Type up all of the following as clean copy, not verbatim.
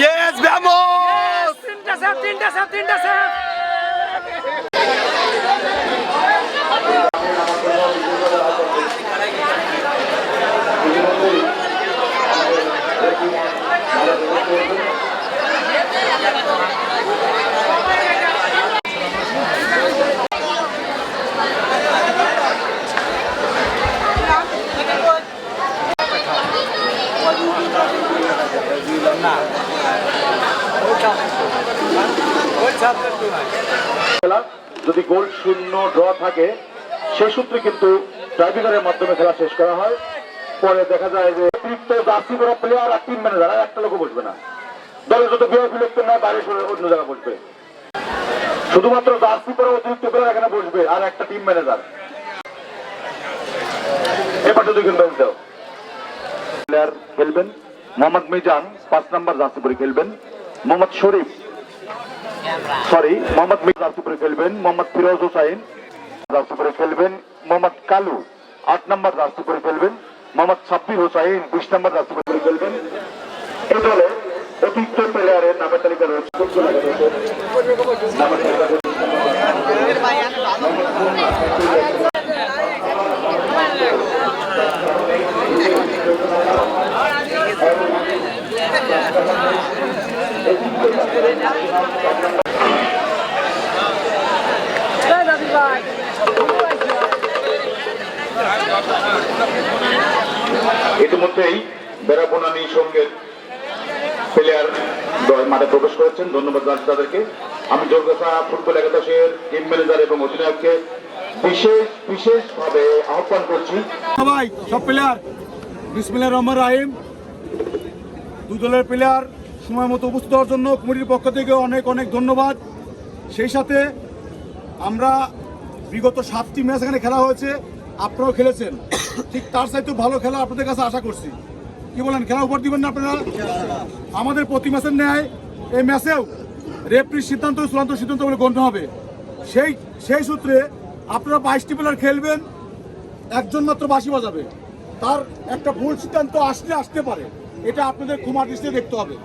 Yes, vamos! Tinta save! যদি গোল শূন্য draw থাকে সেই সূত্রে কিন্তু টাইব্রেকারের মাধ্যমে খেলা শেষ করা হয়। পরে দেখা যায় যে অতিরিক্ত জার্সি করা প্লেয়ার আর টিম ম্যানেজার আর একটা লোক বসবে না, দলে যত বিরক্ত নয় বাইরে অন্য জায়গায় বসবে, শুধুমাত্র জার্সি করা অতিরিক্ত প্লেয়ার এখানে বসবে আর একটা টিম ম্যানেজার। এবার যদি কিন্তু প্লেয়ার খেলবেন মোহাম্মদ মিজান 5 নম্বর জার্সি পরে খেলবেন, মোহাম্মদ শরীফ মোহাম্মদ জার্সি পরে খেলবেন, মোহাম্মদ ফিরোজ হোসাইন জার্সি পরে খেলবেন, মোহাম্মদ কালু 8 নম্বর জার্সি পরে খেলবেন, মোহাম্মদ সাব্বির হোসাইন 20 নম্বর জার্সি পরে খেলবেন। এই দলে অতিরিক্ত প্লেয়ারের নামের তালিকা রয়েছে। ইতিমধ্যেই বেড়াবোনানি সঙ্গের প্লেয়ার মাঠে প্রবেশ করেছেন, ধন্যবাদ জানাচ্ছি তাদেরকে। আমি জোরগাছা ফুটবল একাদশের টিম ম্যানেজার এবং অধিনায়ককে বিশেষভাবে আহ্বান করছি। সবাই সব প্লেয়ার বিসমিল্লাহির রহমানির রহিম। দুই দলের প্লেয়ার সময় মতো উপস্থিত হওয়ার জন্য কমিটির পক্ষ থেকে অনেক অনেক ধন্যবাদ। সেই সাথে আমরা বিগত 7টি ম্যাচ এখানে খেলা হয়েছে, আপনারাও খেলেছেন, ঠিক তার চাইতে ভালো খেলা আপনাদের কাছে আশা করছি। কি বলেন, খেলা উপর দিবেন না আপনারা? আমাদের প্রতি ম্যাচের ন্যায় এই ম্যাচেও রেফারির সিদ্ধান্ত চূড়ান্ত সিদ্ধান্ত বলে গণ্য হবে। সেই সূত্রে আপনারা 22টি প্লেয়ার খেলবেন, একজন মাত্র বাঁশি বাজাবে, তার একটা ভুল সিদ্ধান্ত আসতে পারে, এটা আপনাদের কুমার দৃষ্টিতে দেখতে হবে।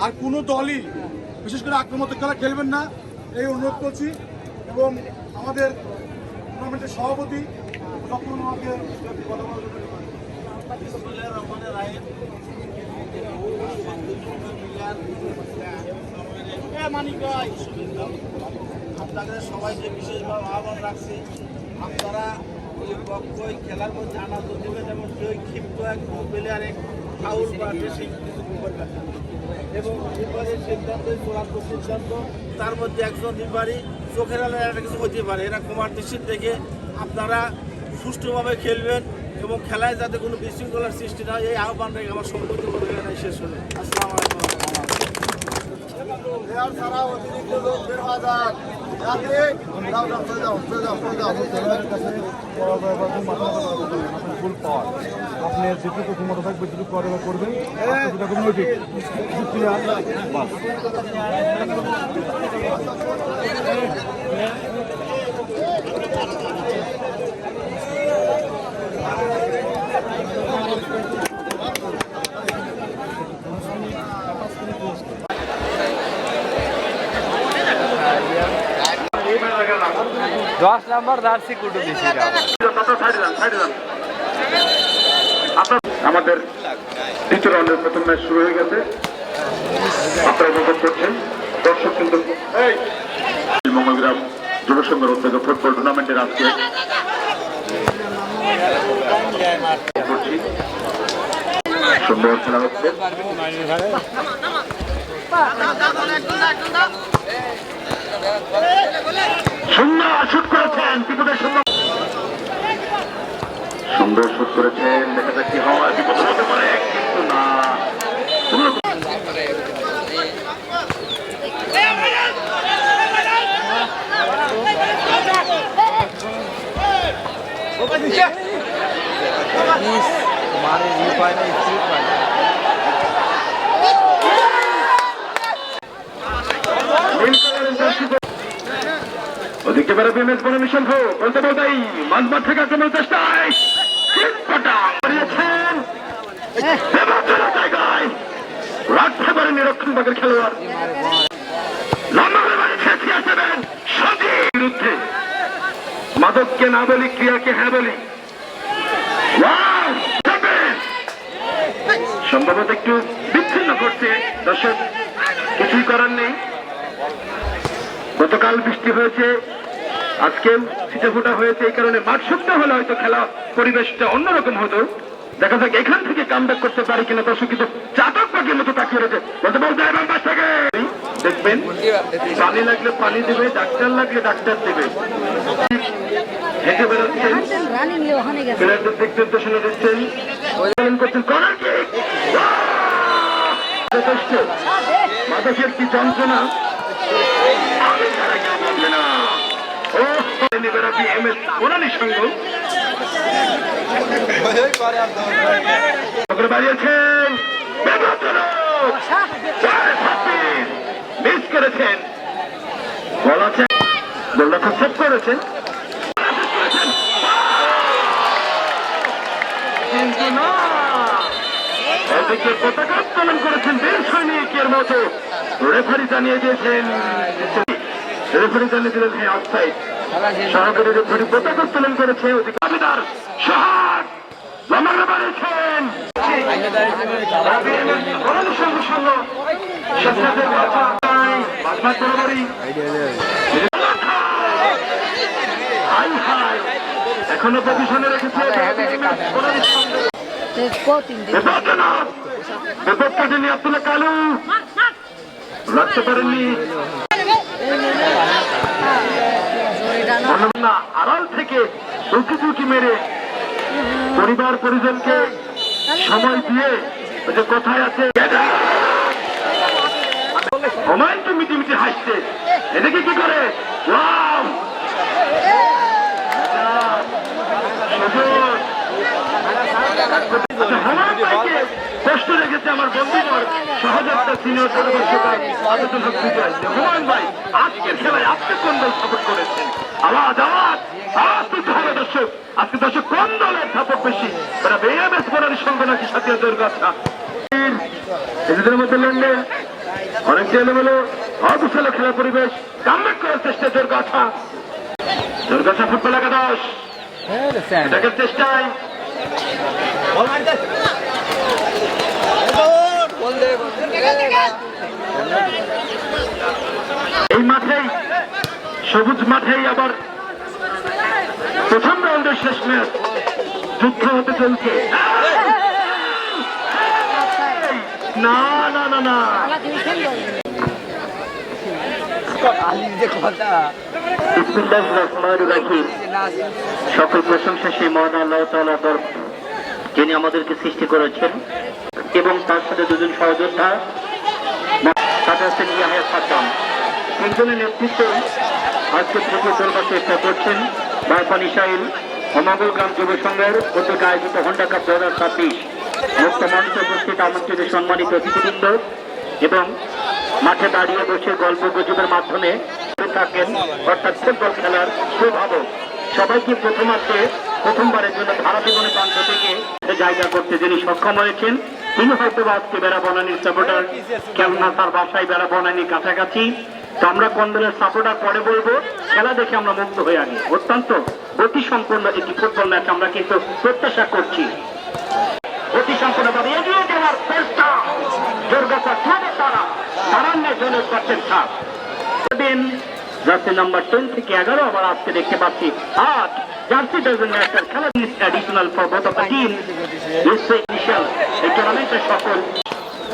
আর কোনো দলই বিশেষ করে আক্রমণাত্মক খেলা খেলবেন না, এই অনুরোধ করছি। এবং আমাদের টুর্নামেন্টের সভাপতি যখন আমাকে কথা বলার জন্য আপনাদের সবাইকে বিশেষভাবে আহ্বান রাখছি, আপনারা ওই পক্ষই খেলার মধ্যে আনন্দ দেবেন এবং কেউ ক্ষিপ্ত একটু প্লেয়ারে ফাউল বা ড্রেসিং কিছু করবেন না। এবং নির্বাহীর সিদ্ধান্ত চূড়ান্ত সিদ্ধান্ত, তার মধ্যে একজন নির্বাহী চোখের আলোয় একটা কিছু হতে পারে, এরা কুমার দৃষ্টির থেকে আপনারা সুষ্ঠুভাবে খেলবেন এবং খেলায় যাতে কোনো বিশৃঙ্খলার সৃষ্টি না হয়, এই আহ্বান রেখে আমার সম্পর্ক করে শেষ হলো। আসসালামু আলাইকুম। ছাড়া অতিরিক্ত লোক বের হওয়া যাক, আপনি যেটুকু ক্ষমতা থাকবে যেটুকু করবেন, দশ নম্বর জার্সি কুটু দিছি আমাদের দ্বিতীয় রাউন্ডের প্রথম ম্যাচ শুরু হয়ে গেছে, আপনারা উপভোগ করছেন। দর্শক কিন্তু মঙ্গলগ্রাম যুব সংঘের উদ্যোগে ফুটবল টুর্নামেন্টের আজকে সুন্দর খেলা হচ্ছে। সুন্দর শুট করেছেন বিপদের সুন্দর শুট করেছেন, দেখা যাক কি হয়, বিপদ হতে পারে কিন্তু না। ওদিকে বেরোবে ম্যাচ বলে মিশন হোক বলতে বলতেই মাঝমাঠ থেকে আক্রমণের চেষ্টায় নিরক্ষণ ভাগের খেলোয়াড় বিরুদ্ধে মাদককে না বলি, ক্রিয়াকে হ্যাঁ বলি। সম্ভবত একটু বিচ্ছিন্ন করছে দর্শক, কিছুই করার নেই। গতকাল বৃষ্টি হয়েছে, আজকেও ছিটেফোঁটা হয়েছে, এই কারণে মাঠ শুকনো হলে হয়তো খেলা পরিবেশটা অন্যরকম হতো। দেখা যাক এখান থেকে কামব্যাক করতে পারি কিনা। দর্শক কিন্তু চাতক পাখির মতো তাকিয়ে রয়েছে, বলতে বলতে এবং পাশ থেকে দেখবেন পানি লাগলে পানি দেবে, ডাক্তার লাগলে ডাক্তার দেবে। হেঁটে বেরোচ্ছেন, প্লেয়ারদের দিক নির্দেশনা দিচ্ছেন, করছেন কর্নার কিক। যথেষ্ট মাদকের কি যন্ত্রণা, আমি ছাড়া কেউ বলবে না। ও নিবেরাবি এমএস ওনানির সঙ্গ বাড়িয়েছেন, মিস করেছেন, বল আছে, গোলটা সেভ করেছেন কিন্তু না। এদিকে পতাকা উত্তোলন করেছেন বীর সৈনিকের মতো, রেফারি জানিয়ে দিয়েছেন, রেফারি জানিয়ে দিলেন হ্যাঁ অফসাইড। সহকারী রেফারি পতাকা উত্তোলন করেছে, ওদিকে দাবিদার সোহাগ লম্বা বাড়িয়েছেন। এখনো পজিশনে রেখেছে, বিপদকে যিনি আব্দুল্লাহ কালু রাখতে পারেননি। আড়াল থেকে উঁকি চুকি মেরে পরিবার পরিজনকে সময় দিয়ে যে কোথায় আছে হুমায়ুন তো মিটি মিটি হাসছে, এদিকে কি করে কষ্ট রেখেছে আমার বন্ধুবর সহযোগিতা সিনিয়র হুমায়ুন ভাই। আজকের খেলায় আপনি কোন দল সাপোর্ট করেছেন? আওয়াজ আওয়াজ আওয়াজ তুলতে হবে দর্শক। আজকে দর্শক কোন দলের সাপোর্ট বেশি? ওরা বেয়াবেস করার সঙ্গে নাকি সাথীদের কথা নিজেদের মধ্যে লেনদেন অনেকটা এলোমেলো অবিশাল খেলা পরিবেশ। কামব্যাক করার চেষ্টা দুর্গাছা, দুর্গাছা ফুটবল একাদশ এটাকের চেষ্টায় এই মাঠেই সবুজ মাঠেই আবার প্রথম রাউন্ডের শেষ ম্যাচ যুদ্ধ হতে চলছে। না না না না সকল প্রশংসা সেই মহান আল্লাহ তাআলা যিনি আমাদেরকে সৃষ্টি করেছেন এবং তার সাথে দুজন সহযোদ্ধা তিনজনের নেতৃত্বে আজকে থেকে চলবার চেষ্টা করছেন বারপানি সাহিল অমাগল গ্রাম যুব সংঘের কর্তৃক আয়োজিত হন্ডা কাপ 2026 মুক্ত মঞ্চে উপস্থিত আমন্ত্রিত সম্মানিত অতিথিবৃন্দ এবং মাঠে দাঁড়িয়ে বসে গল্প গুজবের মাধ্যমে থাকেন অর্থাৎ ফুটবল খেলার প্রভাবক সবাইকে প্রথমবারের জন্য ধারা জীবনে প্রান্ত থেকে জায়গা করতে যিনি সক্ষম হয়েছেন তিনি হয়তো আজকে বেড়া বনানীর সাপোর্টার, কেননা তার বাসায় বেড়া বনানীর কাছাকাছি। তো আমরা কোন দলের সাপোর্টার পরে বলবো, খেলা দেখে আমরা মুক্ত হয়ে আনি। অত্যন্ত গতি সম্পন্ন একটি ফুটবল ম্যাচ আমরা কিন্তু প্রত্যাশা করছি। গতি সম্পূর্ণভাবে এগিয়ে যাওয়ার চেষ্টা দুর্গাছা তারা তারান্নের জন্য করছেন ছাপ জার্সি নাম্বার 10 থেকে 11 আবার আজকে দেখতে পাচ্ছি 8 জার্সি ডজন ম্যাচের খেলা additional for both of the team. এই টুর্নামেন্টের সকল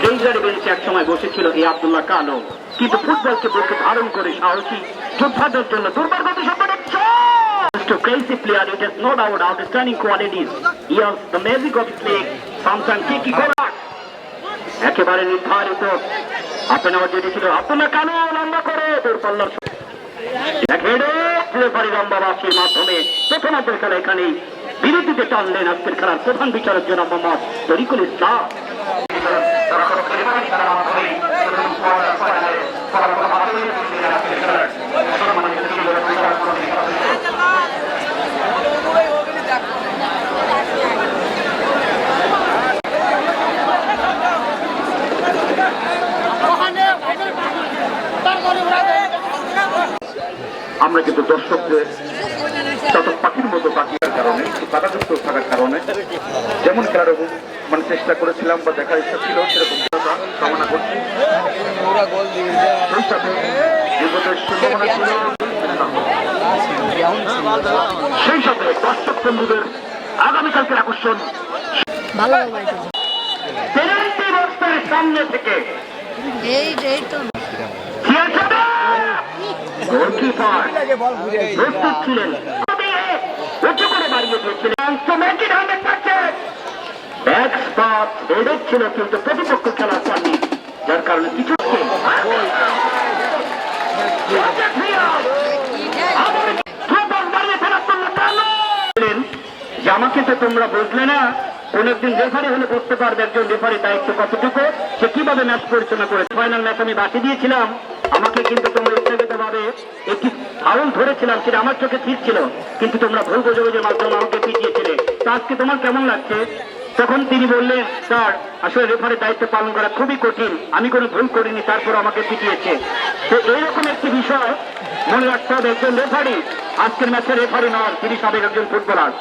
ডেঞ্জার বেঞ্চে এক সময় বসেছিল এই আব্দুল্লাহ কালু, কিন্তু ফুটবলকে বুকে ধারণ করে সাহসী যোদ্ধাদের জন্য দুর্বার গতি সম্পন্ন to crazy player, it has no doubt outstanding qualities. Yes, the magic of his leg, sometimes kiki করা একেবারে নির্ধারিত আপনার যেটি ছিল আব্দুল্লাহ কালু লম্বা করে দূরপাল্লার রেফারি লম্বা বাসির মাধ্যমে প্রথমার্ধের খেলা এখানেই বিরতিতে টানলেন আজকের খেলার প্রধান বিচারক জনাব মোহাম্মদ তরিকুল ইসলাম। আমরা কিন্তু দর্শকদের তত পাখির মতো পাখির কারণে বাধাযুক্ত থাকার কারণে যেমন খেলার মানে চেষ্টা করেছিলাম বা দেখার ইচ্ছা ছিল সেরকম কামনা করছি। সেই সাথে বিপদের সম্ভাবনা ছিল, সেই সাথে দর্শক বন্ধুদের আগামীকালকের আকর্ষণ পেনাল্টি বক্সের সামনে থেকে গোলকিপার প্রস্তুত ছিলেন, উঁচু করে বাড়িয়ে দিয়েছিলেন, ব্যাক স্পট রেডের ছিল কিন্তু প্রতিপক্ষ খেলার পাননি, যার কারণে কিছু যে আমাকে তো তোমরা বুঝলে না, কোন একদিন রেফারি হলে বুঝতে পারবে একজন রেফারি দায়িত্ব কতটুকু, সে কিভাবে ম্যাচ পরিচালনা করে। ফাইনাল ম্যাচ আমি বাকি দিয়েছিলাম, আমাকে কিন্তু তোমরা ইচ্ছাকৃত ভাবে একটি ফাউল ধরেছিলাম, সেটা আমার চোখে ঠিক ছিল, কিন্তু তোমরা ভুল বোঝাবুঝির মাধ্যমে আমাকে পিটিয়েছিলে। তা আজকে তোমার কেমন লাগছে? তখন তিনি বললেন, স্যার আসলে রেফারির দায়িত্ব পালন করা খুবই কঠিন, আমি কোনো ভুল করিনি, তারপর আমাকে পিটিয়েছে। তো এইরকম একটি বিষয় মনে রাখতে হবে, একজন রেফারি আজকের ম্যাচের রেফারি নন, তিনি সাবেক একজন ফুটবলার।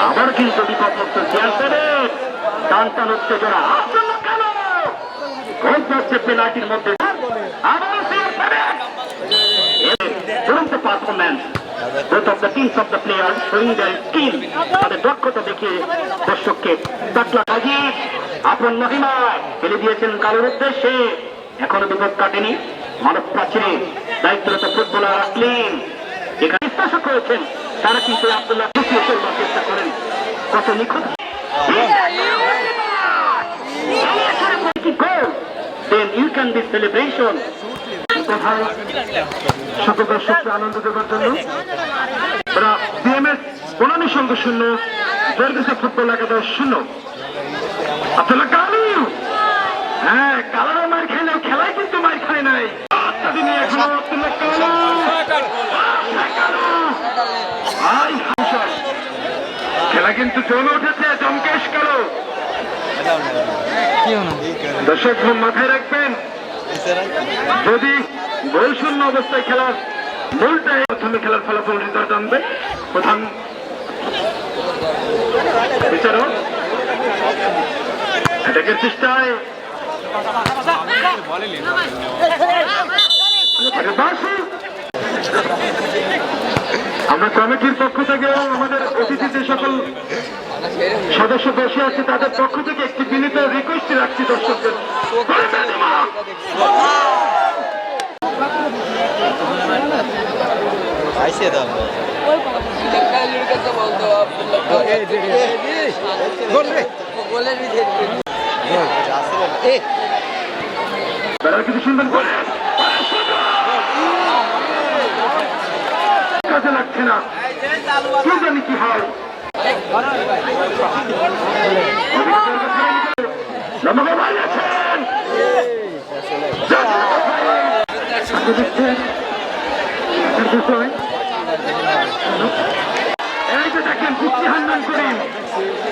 আবার কিন্তু বিপদমুক্ত টান টান উত্তেজনা পেনাল্টির মধ্যে performance both of the teams of the players showing their skill, তাদের দক্ষতা দেখিয়ে দর্শককে তাকলা সাজিয়ে আপন মহিমায় ফেলে দিয়েছেন কালোর উদ্দেশ্যে। এখনো বিপদ কাটেনি, মানব প্রাচীরে দায়িত্বরত ফুটবলার আসলেন, এখানে বিশ্বাসও করেছেন, তারা কিন্তু আব্দুল্লাহ খুশিও চলবার চেষ্টা করেন, কত নিখুঁত then you can be celebration. সকল দর্শককে আনন্দ দেওয়ার জন্য বিএমএস বনানী সংঘ 0, জর্গেসা ফুটবল একাদশ 0। আব্দুল্লাহ কালু, হ্যাঁ কালারও মার খাইলেও খেলায় কিন্তু মার খায় নাই। এখনো আব্দুল্লাহ খেলা কিন্তু জমে উঠেছে, জমকেশ কালো। দর্শক মাথায় রাখবেন, যদি গোল শূন্য অবস্থায় খেলার মূলটাই প্রথমে খেলার ফলাফল রেজাল্ট আনবে প্রধান বিচারক, এটাকের চেষ্টায় আমরা কমিটির পক্ষ থেকে আমাদের অতিথি যে সকল সদস্য বসে আছে তাদের পক্ষ থেকে একটি বিনীত রিকোয়েস্ট রাখছি দর্শকদের, তারা কিছু শুনবেন কাজে লাগছে না, কি জানি কি হয়।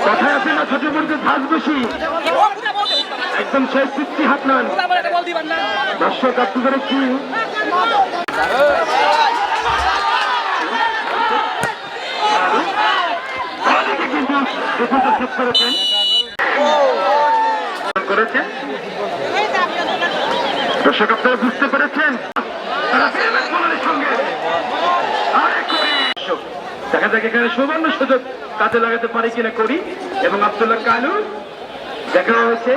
কথায় আছে না, ছোট বলতে ধাস বেশি, একদম শেষ পিচ্ছি হাত নেন। দর্শক আপনাদের কি করেছে দর্শক আপনারা বুঝতে পেরেছেন, দেখা যাক এখানে সুবর্ণ সুযোগ কাজে লাগাতে পারি কিনা করি। এবং আব্দুল্লাহ কালু দেখা হয়েছে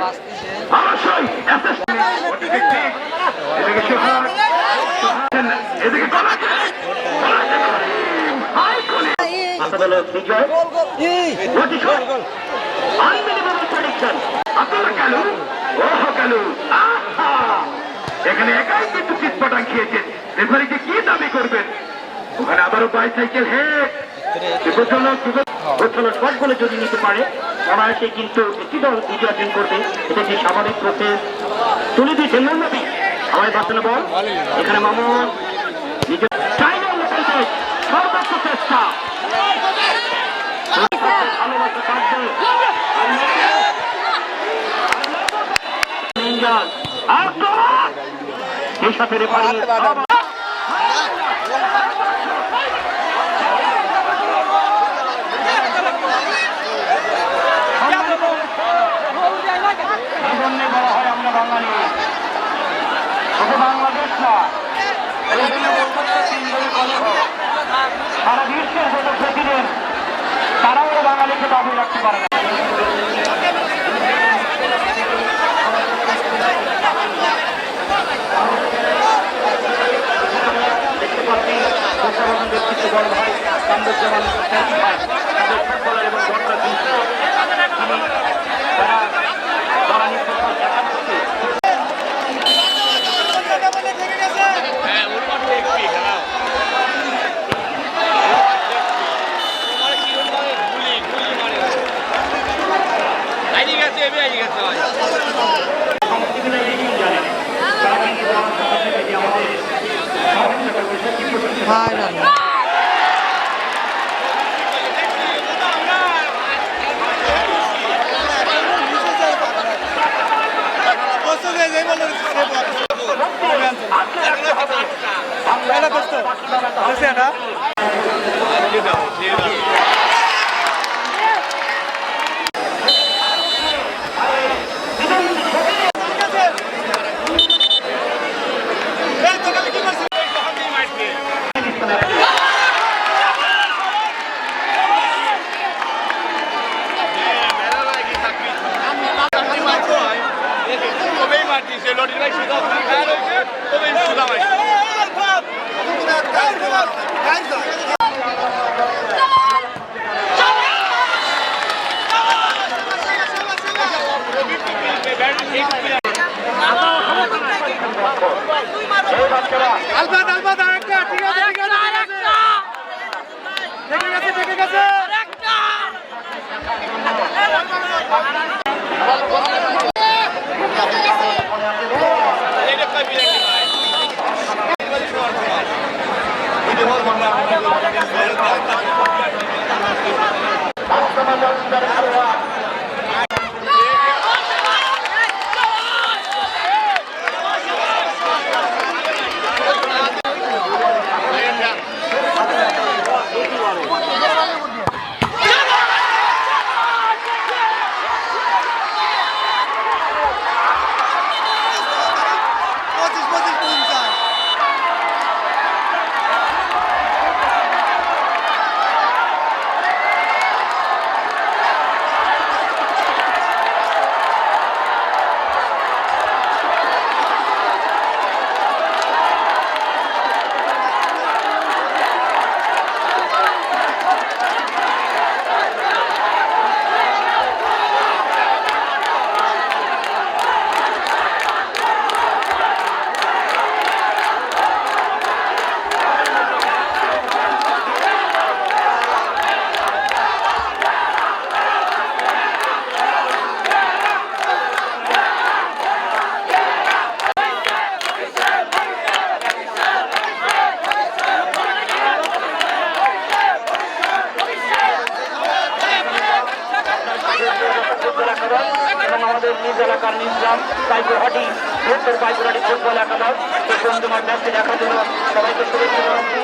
অবশ্যই এদিকে এখানে একাই কিন্তু চিৎপটাং খেয়েছেন, রেফারিকে কি দাবি করবেন? ওখানে আবারও বাইসাইকেল হেড বলে যদি নিতে পারে অনায়াসে কিন্তু একটি দল বিজয় অর্জন করবে, এটা কি স্বাভাবিক প্রসেস। তুলে দিয়েছেন নবী আমার বাঁচানো বল, এখানে মামুন নিজের সর্বোচ্চ চেষ্টা ভালোবাসা থাকবে। সাথে রেফারি বলা হয় আমরা বাঙালি, শুধু বাংলাদেশ না, সারা বিশ্বের যত প্রেসিডেন্ট তারাও বাঙালিকে দাবি রাখতে পারে না। দেখতে পাচ্ছি ব্যক্তিত্ব বড় ভাই কামরুজ্জামান ভাই তাদের ফুটবলার এবং ঘটনা তারা নির্বাচন দেখা করছে। এবং আমাদের নিজ এলাকার নিজাম পাইপুরহাটি উত্তর পাইপুরহাটি ফুটবল একাদশ বন্ধুমার ম্যাচটি দেখার জন্য সবাইকে শুভেচ্ছা জানাচ্ছি।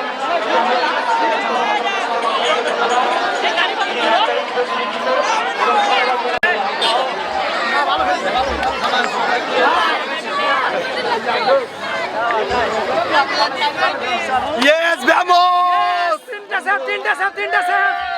Yes, vamos! Tinta, Sef!